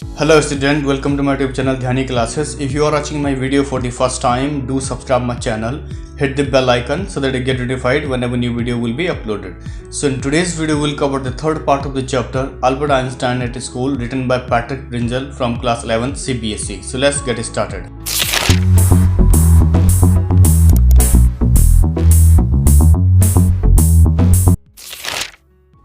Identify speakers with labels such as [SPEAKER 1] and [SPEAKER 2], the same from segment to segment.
[SPEAKER 1] Hello student, welcome to my YouTube channel Dhyani classes. If you are watching my video for the first time, do subscribe my channel, hit the bell icon so that you get notified whenever new video will be uploaded. So in today's video we'll cover the third part of the chapter Albert Einstein at School, written by Pringle from class 11 CBSE. So let's get started.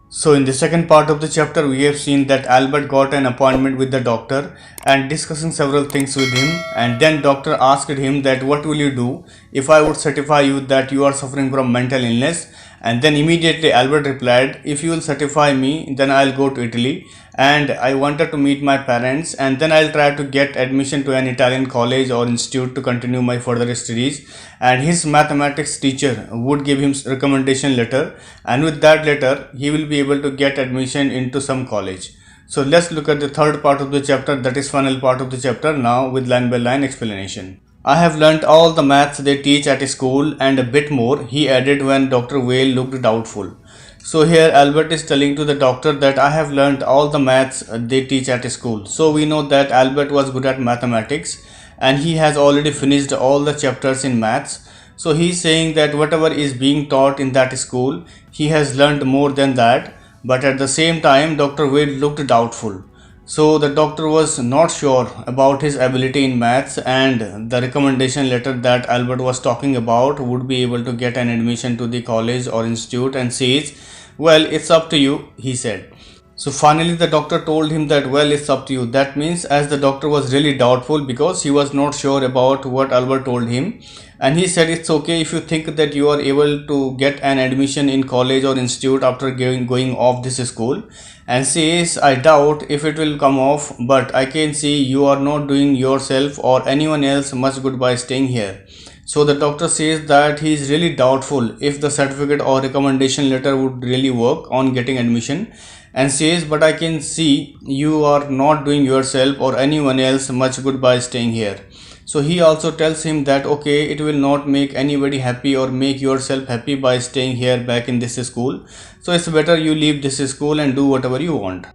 [SPEAKER 1] So in the second part of the chapter, we have seen that Albert got an appointment with the doctor and discussing several things with him, and then doctor asked him that what will you do if I would certify you that you are suffering from mental illness. And then immediately Albert replied, if you will certify me, then I'll go to Italy and I wanted to meet my parents, and then I'll try to get admission to an Italian college or institute to continue my further studies. And his mathematics teacher would give him recommendation letter, and with that letter he will be able to get admission into some college. So let's look at the third part of the chapter, that is final part of the chapter, now with line by line explanation. I have learnt all the maths they teach at school and a bit more, he added when Dr. Whale looked doubtful. So here Albert is telling to the doctor that I have learnt all the maths they teach at school. So we know that Albert was good at mathematics and he has already finished all the chapters in maths. So he is saying that whatever is being taught in that school, he has learnt more than that. But at the same time, Dr. Wade looked doubtful. So the doctor was not sure about his ability in maths, and the recommendation letter that Albert was talking about would be able to get an admission to the college or institute, and says, well, it's up to you, he said. So finally the doctor told him that, well, it's up to you. That means as the doctor was really doubtful because he was not sure about what Albert told him, and he said it's okay if you think that you are able to get an admission in college or institute after going off this school, and says, I doubt if it will come off, but I can see you are not doing yourself or anyone else much good by staying here. So the doctor says that he is really doubtful if the certificate or recommendation letter would really work on getting admission, and says, but I can see you are not doing yourself or anyone else much good by staying here. So he also tells him that okay, it will not make anybody happy or make yourself happy by staying here back in this school. So it's better you leave this school and do whatever you want.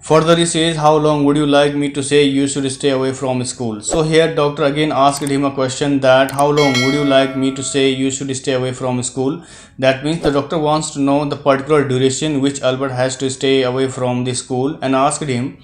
[SPEAKER 1] Further he says, how long would you like me to say you should stay away from school? So here doctor again asked him a question that how long would you like me to say you should stay away from school? That means the doctor wants to know the particular duration which Albert has to stay away from the school, and asked him,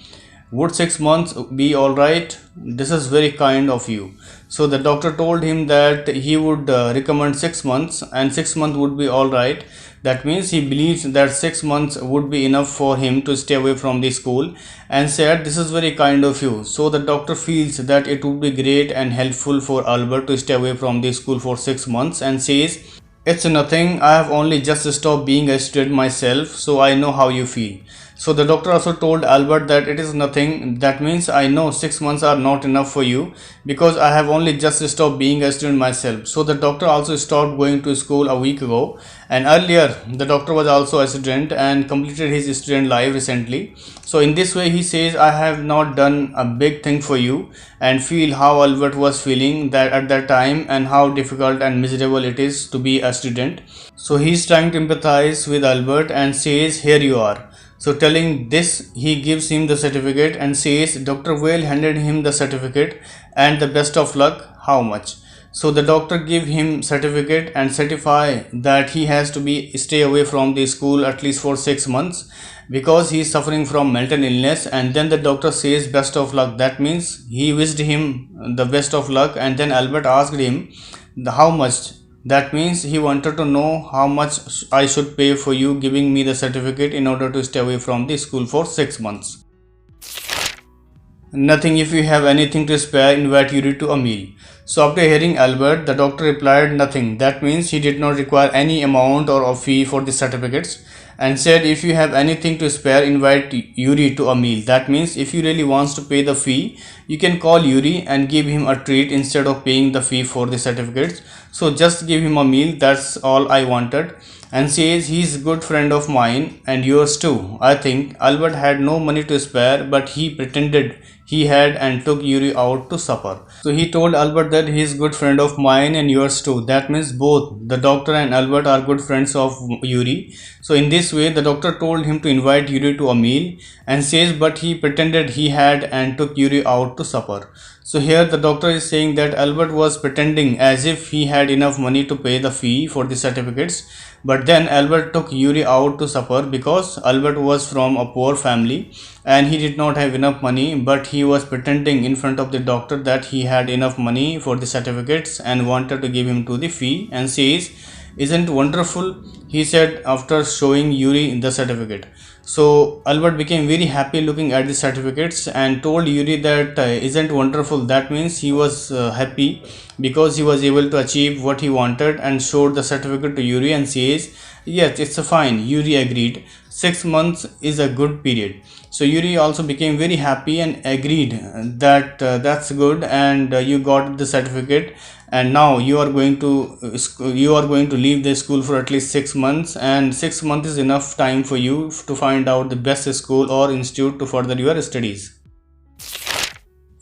[SPEAKER 1] would 6 months be alright? This is very kind of you. So the doctor told him that he would recommend 6 months, and 6 months would be alright. That means he believes that 6 months would be enough for him to stay away from the school, and said this is very kind of you. So the doctor feels that it would be great and helpful for Albert to stay away from the school for 6 months, and says, it's nothing, I have only just stopped being a student myself, so I know how you feel. So the doctor also told Albert that it is nothing, that means I know 6 months are not enough for you because I have only just stopped being a student myself. So the doctor also stopped going to school a week ago, and earlier the doctor was also a student and completed his student life recently. So in this way he says, I have not done a big thing for you, and feel how Albert was feeling that at that time and how difficult and miserable it is to be a student. So he is trying to empathize with Albert and says, here you are. So telling this, he gives him the certificate and says, Dr. Whale handed him the certificate and the best of luck, how much? So the doctor give him certificate and certify that he has to stay away from the school at least for 6 months because he is suffering from mental illness, and then the doctor says best of luck. That means he wished him the best of luck, and then Albert asked him how much. That means he wanted to know how much I should pay for you giving me the certificate in order to stay away from the school for 6 months. Nothing, if you have anything to spare, invite Yuri to a meal. So after hearing Albert, the doctor replied nothing. That means he did not require any amount or a fee for the certificates, and said if you have anything to spare, invite Yuri to a meal. That means if you really wants to pay the fee, you can call Yuri and give him a treat instead of paying the fee for the certificates. So just give him a meal, that's all I wanted. and says he's a good friend of mine and yours too. I think Albert had no money to spare, but he pretended he had and took Yuri out to supper. So he told Albert that he is a good friend of mine and yours too. That means both the doctor and Albert are good friends of Yuri. So in this way, the doctor told him to invite Yuri to a meal and says, but he pretended he had and took Yuri out to supper. So here the doctor is saying that Albert was pretending as if he had enough money to pay the fee for the certificates, but then Albert took Yuri out to supper because Albert was from a poor family and he did not have enough money, but he was pretending in front of the doctor that he had enough money for the certificates and wanted to give him to the fee, and says, isn't wonderful, he said after showing Yuri the certificate. So Albert became very happy looking at the certificates and told Yuri that isn't wonderful. That means he was happy because he was able to achieve what he wanted, and showed the certificate to Yuri and says, yes, it's a fine. Yuri agreed. 6 months is a good period. So Yuri also became very happy and agreed that that's good, and you got the certificate, and now you are going to leave the school for at least 6 months, and 6 months is enough time for you to find out the best school or institute to further your studies.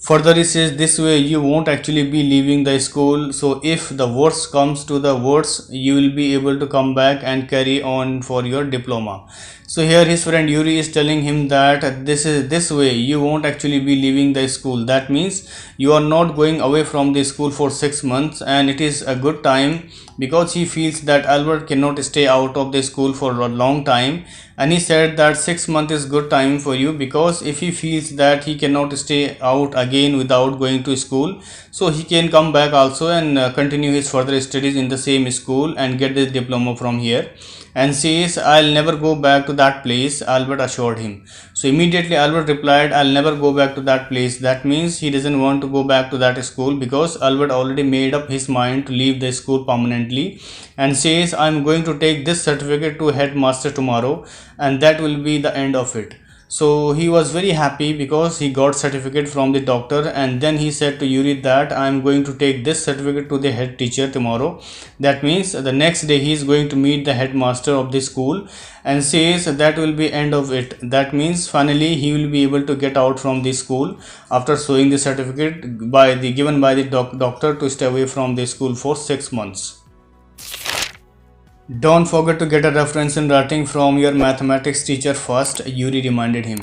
[SPEAKER 1] Further, he says this way you won't actually be leaving the school, so if the worst comes to the worst, you will be able to come back and carry on for your diploma. So here his friend Yuri is telling him that this way you won't actually be leaving the school. That means you are not going away from the school for 6 months, and it is a good time because he feels that Albert cannot stay out of the school for a long time, and he said that 6 months is good time for you because if he feels that he cannot stay out again without going to school, so he can come back also and continue his further studies in the same school and get the diploma from here. And says, I'll never go back to that place, Albert assured him. So immediately Albert replied, I'll never go back to that place. That means he doesn't want to go back to that school because Albert already made up his mind to leave the school permanently, and says, I'm going to take this certificate to headmaster tomorrow, and that will be the end of it. So he was very happy because he got certificate from the doctor, and then he said to Yuri that I am going to take this certificate to the head teacher tomorrow. That means the next day he is going to meet the headmaster of the school, and says that will be end of it. That means finally he will be able to get out from the school after showing the certificate given by the doctor to stay away from the school for 6 months. Don't forget to get a reference in writing from your mathematics teacher first, Yuri reminded him.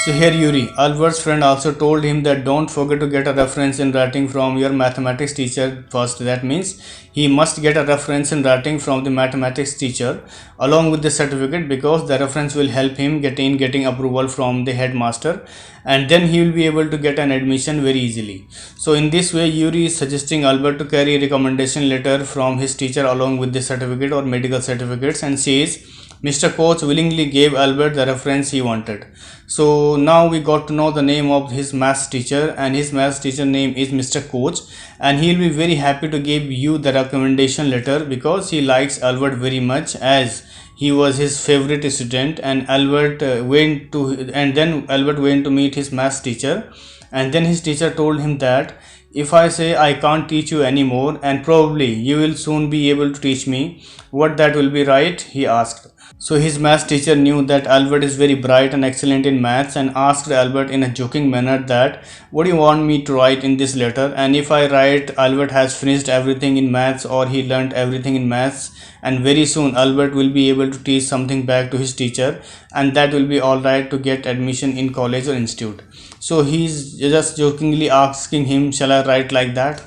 [SPEAKER 1] So here Yuri, Albert's friend, also told him that don't forget to get a reference in writing from your mathematics teacher first. That means he must get a reference in writing from the mathematics teacher along with the certificate, because the reference will help him getting approval from the headmaster, and then he will be able to get an admission very easily. So in this way Yuri is suggesting Albert to carry a recommendation letter from his teacher along with the certificate or medical certificates, and says Mr. Coach willingly gave Albert the reference he wanted. So now we got to know the name of his maths teacher, and his maths teacher name is Mr. Coach, and he will be very happy to give you the recommendation letter because he likes Albert very much, as he was his favorite student. And Albert went to meet his maths teacher, and then his teacher told him that if I say I can't teach you anymore, and probably you will soon be able to teach me, what that will be, right? He asked. So his maths teacher knew that Albert is very bright and excellent in maths, and asked Albert in a joking manner that what do you want me to write in this letter, and if I write Albert has finished everything in maths or he learnt everything in maths, and very soon Albert will be able to teach something back to his teacher, and that will be alright to get admission in college or institute. So he's just jokingly asking him, shall I write like that?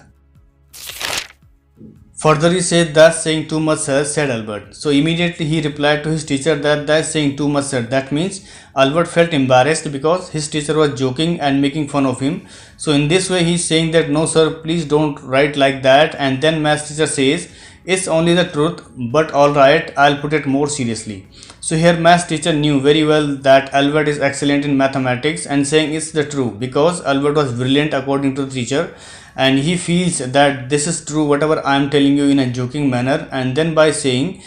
[SPEAKER 1] Further he said, that's saying too much sir, said Albert. So immediately he replied to his teacher that that's saying too much sir. That means Albert felt embarrassed because his teacher was joking and making fun of him. So in this way he is saying that no sir, please don't write like that, and then maths teacher says it's only the truth, but alright, I'll put it more seriously. So here maths teacher knew very well that Albert is excellent in mathematics, and saying it's the truth because Albert was brilliant according to the teacher, and he feels that this is true whatever I am telling you in a joking manner, and then by saying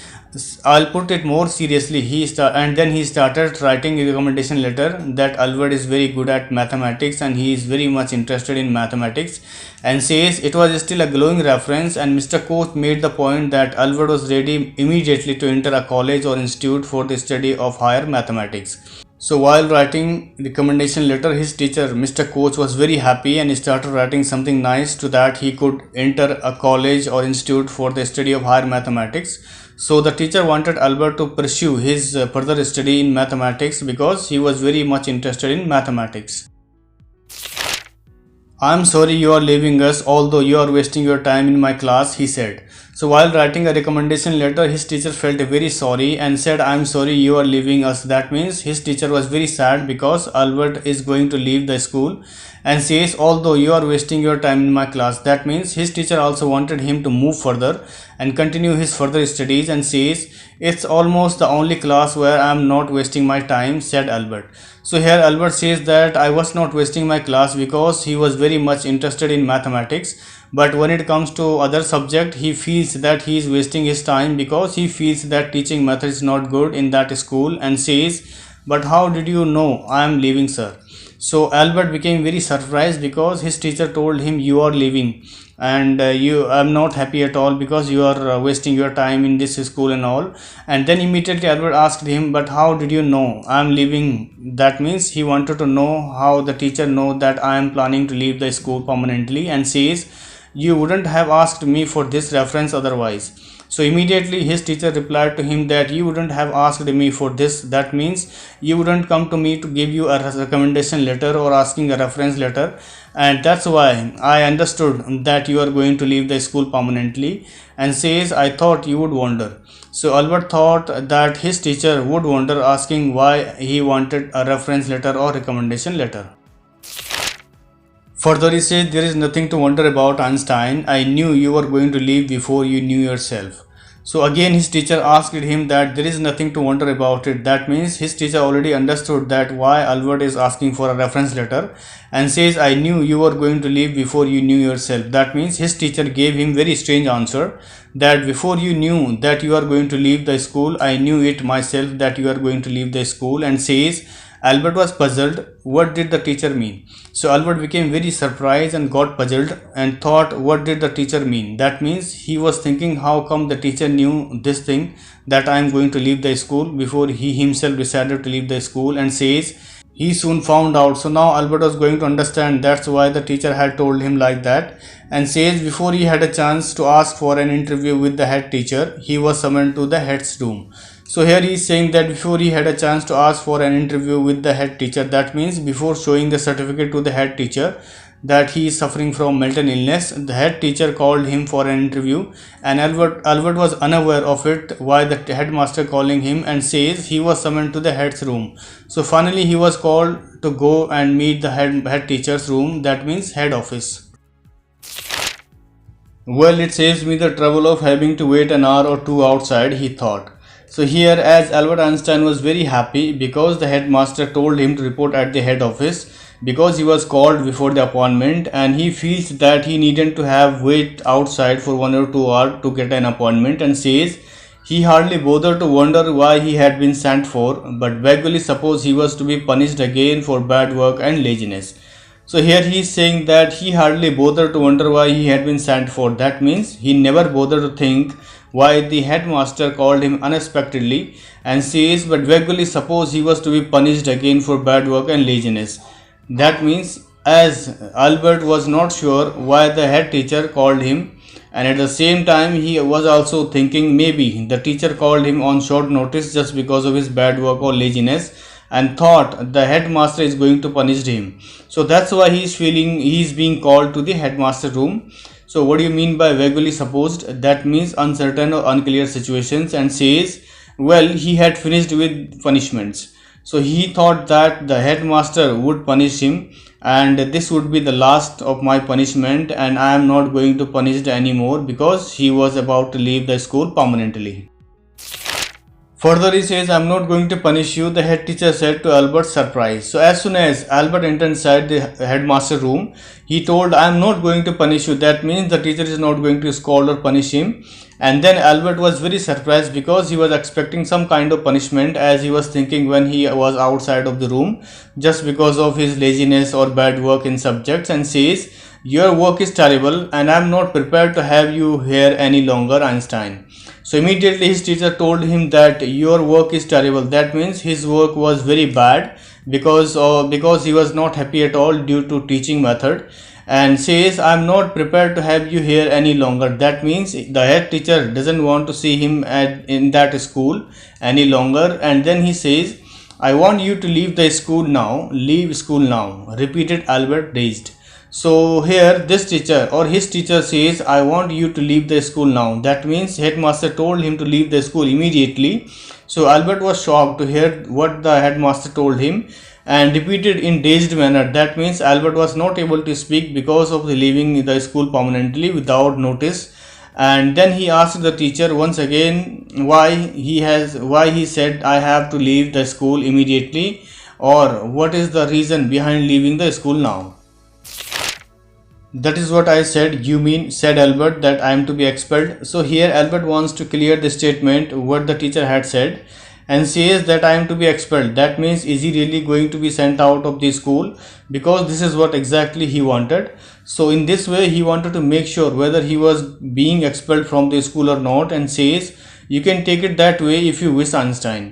[SPEAKER 1] I'll put it more seriously. And then he started writing a recommendation letter that Albert is very good at mathematics and he is very much interested in mathematics, and says it was still a glowing reference, and Mr. Coach made the point that Albert was ready immediately to enter a college or institute for the study of higher mathematics. So while writing recommendation letter, his teacher Mr. Coach was very happy and started writing something nice to that he could enter a college or institute for the study of higher mathematics. So the teacher wanted Albert to pursue his further study in mathematics because he was very much interested in mathematics. "I'm sorry you are leaving us, although you are wasting your time in my class," he said. So while writing a recommendation letter, his teacher felt very sorry and said, "I'm sorry you are leaving us." That means his teacher was very sad because Albert is going to leave the school, and says, "Although you are wasting your time in my class." That means his teacher also wanted him to move further and continue his further studies, and says, "It's almost the only class where I am not wasting my time," said Albert. So here Albert says that I was not wasting my class because he was very much interested in mathematics, but when it comes to other subject, he feels that he is wasting his time because he feels that teaching math is not good in that school, and says, "But how did you know I am leaving, sir?" So Albert became very surprised because his teacher told him, "You are leaving, and I'm not happy at all because you are wasting your time in this school and all." And then immediately Albert asked him, "But how did you know I am leaving?" That means he wanted to know how the teacher know that I am planning to leave the school permanently, and says, "You wouldn't have asked me for this reference otherwise." So immediately his teacher replied to him that you wouldn't have asked me for this. That means you wouldn't come to me to give you a recommendation letter or asking a reference letter, and that's why I understood that you are going to leave the school permanently, and says, "I thought you would wonder." So Albert thought that his teacher would wonder, asking why he wanted a reference letter or recommendation letter. Further, he says, "There is nothing to wonder about, Einstein. I knew you were going to leave before you knew yourself." So again his teacher asked him that there is nothing to wonder about it. That means his teacher already understood that why Albert is asking for a reference letter, and says, "I knew you were going to leave before you knew yourself." That means his teacher gave him very strange answer, that before you knew that you are going to leave the school, I knew it myself that you are going to leave the school, and says, Albert was puzzled. What did the teacher mean? So Albert became very surprised and got puzzled and thought, what did the teacher mean? That means he was thinking, how come the teacher knew this thing, that I am going to leave the school, before he himself decided to leave the school, and says he soon found out. So now Albert was going to understand that's why the teacher had told him like that, and says before he had a chance to ask for an interview with the head teacher, he was summoned to the head's room. So here he is saying that before he had a chance to ask for an interview with the head teacher, that means before showing the certificate to the head teacher that he is suffering from mental illness, the head teacher called him for an interview, and Albert was unaware of it, why the headmaster calling him, and says he was summoned to the head's room. So finally he was called to go and meet the head teacher's room, that means head office. Well, it saves me the trouble of having to wait an hour or two outside, he thought. So here, as Albert Einstein was very happy because the headmaster told him to report at the head office, because he was called before the appointment, and he feels that he needed to have wait outside for 1 or 2 hours to get an appointment, and says he hardly bothered to wonder why he had been sent for, but vaguely supposed he was to be punished again for bad work and laziness. So here he is saying that he hardly bothered to wonder why he had been sent for. That means he never bothered to think why the headmaster called him unexpectedly, and says but vaguely suppose he was to be punished again for bad work and laziness. That means as Albert was not sure why the head teacher called him, and at the same time he was also thinking maybe the teacher called him on short notice just because of his bad work or laziness, and thought the headmaster is going to punish him. So that's why he is feeling he is being called to the headmaster room. So what do you mean by vaguely supposed? That means uncertain or unclear situations, and says well, he had finished with punishments. So he thought that the headmaster would punish him, and this would be the last of my punishment, and I am not going to punish anymore, because he was about to leave the school permanently. Further he says, I am not going to punish you, the head teacher said to Albert's surprise. So as soon as Albert entered inside the headmaster room, he told, I am not going to punish you. That means the teacher is not going to scold or punish him. And then Albert was very surprised because he was expecting some kind of punishment, as he was thinking when he was outside of the room, just because of his laziness or bad work in subjects, and says, "Your work is terrible and I am not prepared to have you here any longer, Einstein." So immediately his teacher told him that your work is terrible. That means his work was very bad because he was not happy at all due to teaching method, and says, "I'm not prepared to have you here any longer." That means the head teacher doesn't want to see him in that school any longer. And then he says, "I want you to leave the school now. Leave school now," repeated Albert, dazed. So here this teacher or his teacher says, "I want you to leave the school now." That means headmaster told him to leave the school immediately. So Albert was shocked to hear what the headmaster told him and repeated in dazed manner. That means Albert was not able to speak because of the leaving the school permanently without notice. And then he asked the teacher once again why he said, "I have to leave the school immediately," or what is the reason behind leaving the school now. "That is what I said. You mean," said Albert, "that I am to be expelled?" So here Albert wants to clear the statement what the teacher had said and says that I am to be expelled. That means is he really going to be sent out of the school, because this is what exactly he wanted. So in this way he wanted to make sure whether he was being expelled from the school or not, and says, "You can take it that way if you wish, Einstein."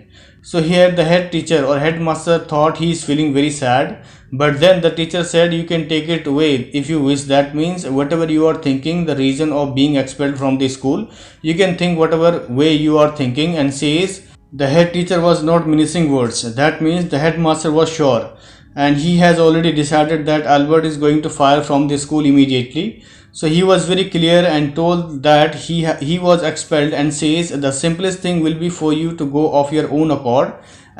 [SPEAKER 1] So here the head teacher or headmaster thought he is feeling very sad, but then the teacher said, "You can take it away if you wish." That means whatever you are thinking, the reason of being expelled from the school, you can think whatever way you are thinking, and says the head teacher was not mincing words. That means the headmaster was sure and he has already decided that Albert is going to fire from the school immediately. So he was very clear and told that he was expelled, and says the simplest thing will be for you to go of your own accord,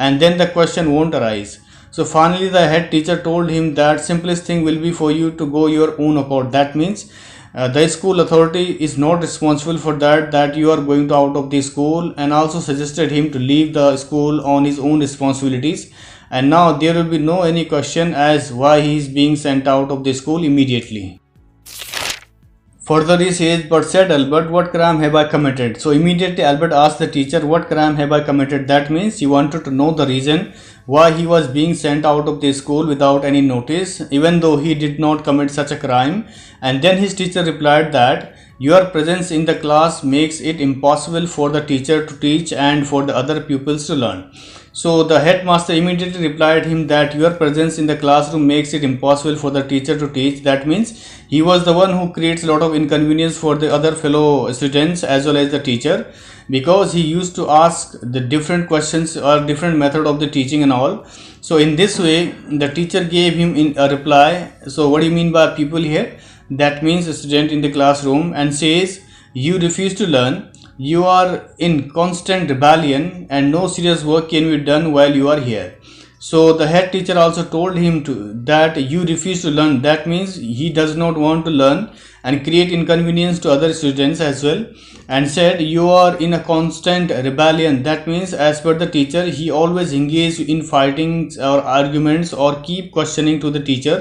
[SPEAKER 1] and then the question won't arise. So finally the head teacher told him that simplest thing will be for you to go your own accord. That means the school authority is not responsible for that you are going to out of the school, and also suggested him to leave the school on his own responsibilities. And now there will be no any question as why he is being sent out of the school immediately. Further he says, "But," said Albert, "what crime have I committed?" So immediately Albert asked the teacher, "What crime have I committed?" That means he wanted to know the reason why he was being sent out of the school without any notice, even though he did not commit such a crime. And then his teacher replied that your presence in the class makes it impossible for the teacher to teach and for the other pupils to learn. So the headmaster immediately replied him that your presence in the classroom makes it impossible for the teacher to teach. That means he was the one who creates a lot of inconvenience for the other fellow students as well as the teacher, because he used to ask the different questions or different method of the teaching and all. So in this way the teacher gave him in a reply. So what do you mean by people here? That means a student in the classroom, and says, "You refuse to learn. You are in constant rebellion and no serious work can be done while you are here." So the head teacher also told him that you refuse to learn. That means he does not want to learn and create inconvenience to other students as well, and said you are in a constant rebellion. That means as per the teacher he always engage in fightings or arguments or keep questioning to the teacher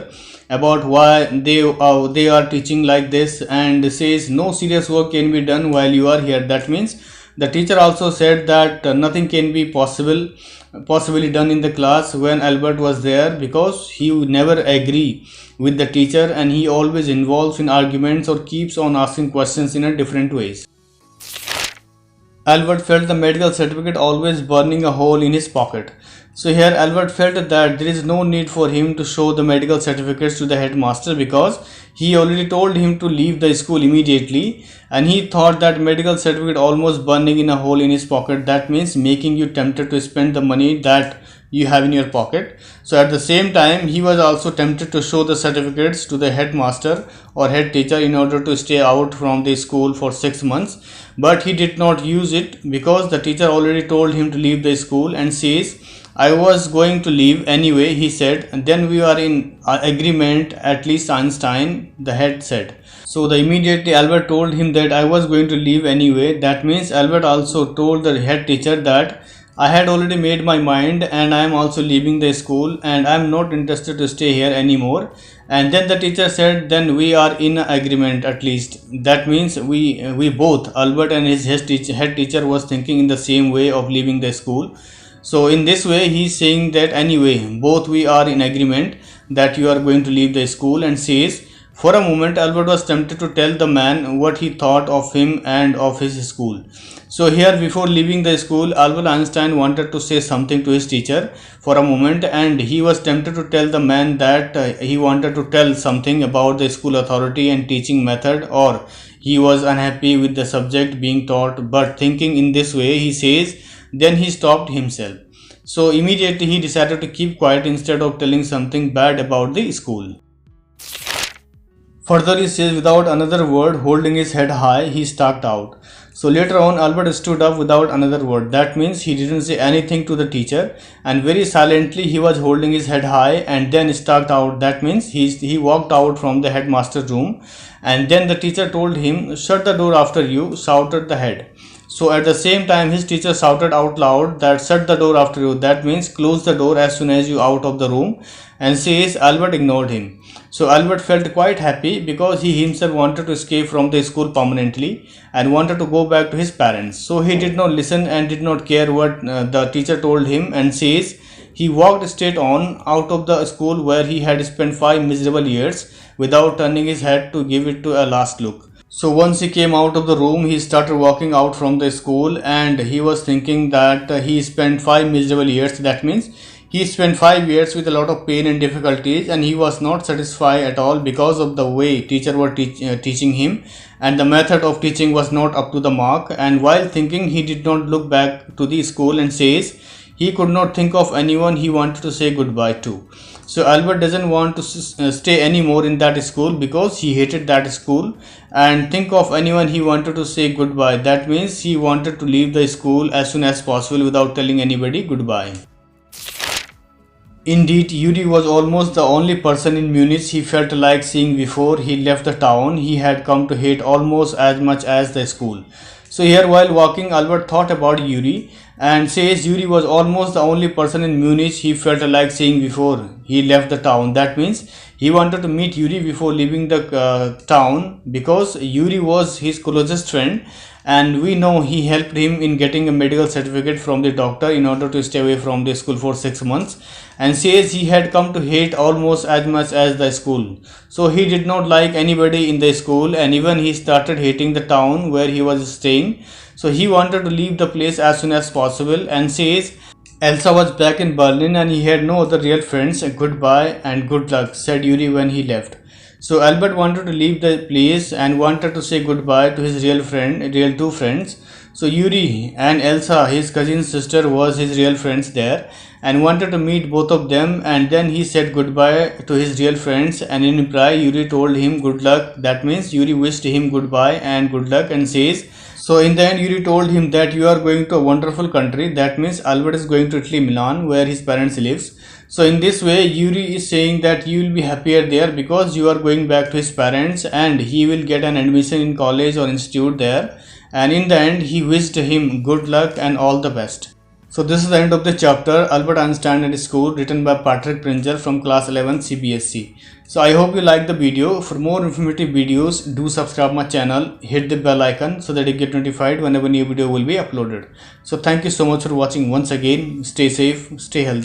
[SPEAKER 1] about why they are teaching like this, and says no serious work can be done while you are here. That means the teacher also said that nothing can be possibly done in the class when Albert was there, because he would never agree with the teacher and he always involves in arguments or keeps on asking questions in a different ways. Albert felt the medical certificate always burning a hole in his pocket. So here Albert felt that there is no need for him to show the medical certificates to the headmaster, because he already told him to leave the school immediately, and he thought that medical certificate almost burning in a hole in his pocket. That means making you tempted to spend the money that you have in your pocket. So at the same time he was also tempted to show the certificates to the headmaster or head teacher in order to stay out from the school for 6 months, but he did not use it because the teacher already told him to leave the school, and says I was going to leave anyway, he said. And then we are in agreement, at least Einstein, the head said. So the immediately Albert told him that I was going to leave anyway. That means Albert also told the head teacher that I had already made my mind and I am also leaving the school and I am not interested to stay here anymore. And then the teacher said, then we are in agreement at least. That means we both, Albert and his head teacher was thinking in the same way of leaving the school. So in this way he is saying that anyway, both we are in agreement that you are going to leave the school, and says, for a moment Albert was tempted to tell the man what he thought of him and of his school. So here, before leaving the school, Albert Einstein wanted to say something to his teacher for a moment, and he was tempted to tell the man that he wanted to tell something about the school authority and teaching method, or he was unhappy with the subject being taught, but thinking in this way, he says, then he stopped himself. So immediately he decided to keep quiet instead of telling something bad about the school. Further, he says, without another word, holding his head high, he stalked out. So later on, Albert stood up without another word. That means he didn't say anything to the teacher, and very silently he was holding his head high and then stalked out. That means he walked out from the headmaster's room, and then the teacher told him, shut the door after you, shouted the head. So at the same time, his teacher shouted out loud that shut the door after you. That means close the door as soon as you out of the room, and says Albert ignored him. So Albert felt quite happy because he himself wanted to escape from the school permanently and wanted to go back to his parents. So he did not listen and did not care what the teacher told him, and says he walked straight on out of the school where he had spent 5 miserable years without turning his head to give it to a last look. So once he came out of the room, he started walking out from the school, and he was thinking that he spent 5 miserable years. That means he spent 5 years with a lot of pain and difficulties, and he was not satisfied at all because of the way teacher were teaching him, and the method of teaching was not up to the mark. And while thinking, he did not look back to the school, and says he could not think of anyone he wanted to say goodbye to. So Albert doesn't want to stay anymore in that school because he hated that school, and think of anyone he wanted to say goodbye. That means he wanted to leave the school as soon as possible without telling anybody goodbye. Indeed, Yuri was almost the only person in Munich he felt like seeing before he left the town he had come to hate almost as much as the school. So here, while walking, Albert thought about Yuri and says Yuri was almost the only person in Munich he felt like seeing before he left the town. That means he wanted to meet Yuri before leaving the town because Yuri was his closest friend, and we know he helped him in getting a medical certificate from the doctor in order to stay away from the school for 6 months, and says he had come to hate almost as much as the school. So he did not like anybody in the school, and even he started hating the town where he was staying. So he wanted to leave the place as soon as possible, and says Elsa was back in Berlin and he had no other real friends. Goodbye and good luck, said Yuri when he left. So Albert wanted to leave the place and wanted to say goodbye to his real two friends. So Yuri and Elsa, his cousin's sister, was his real friends there, and wanted to meet both of them, and then he said goodbye to his real friends, and in reply Yuri told him good luck. That means Yuri wished him goodbye and good luck, and says, so in the end Yuri told him that you are going to a wonderful country. That means Albert is going to Italy, Milan, where his parents lives. So in this way Yuri is saying that you will be happier there because you are going back to his parents, and he will get an admission in college or institute there, and in the end he wished him good luck and all the best. So this is the end of the chapter Albert Einstein and School, written by Patrick Pringle from class 11 CBSE. So I hope you like the video. For more informative videos, do subscribe my channel, hit the bell icon so that you get notified whenever new video will be uploaded. So thank you so much for watching once again. Stay safe, stay healthy.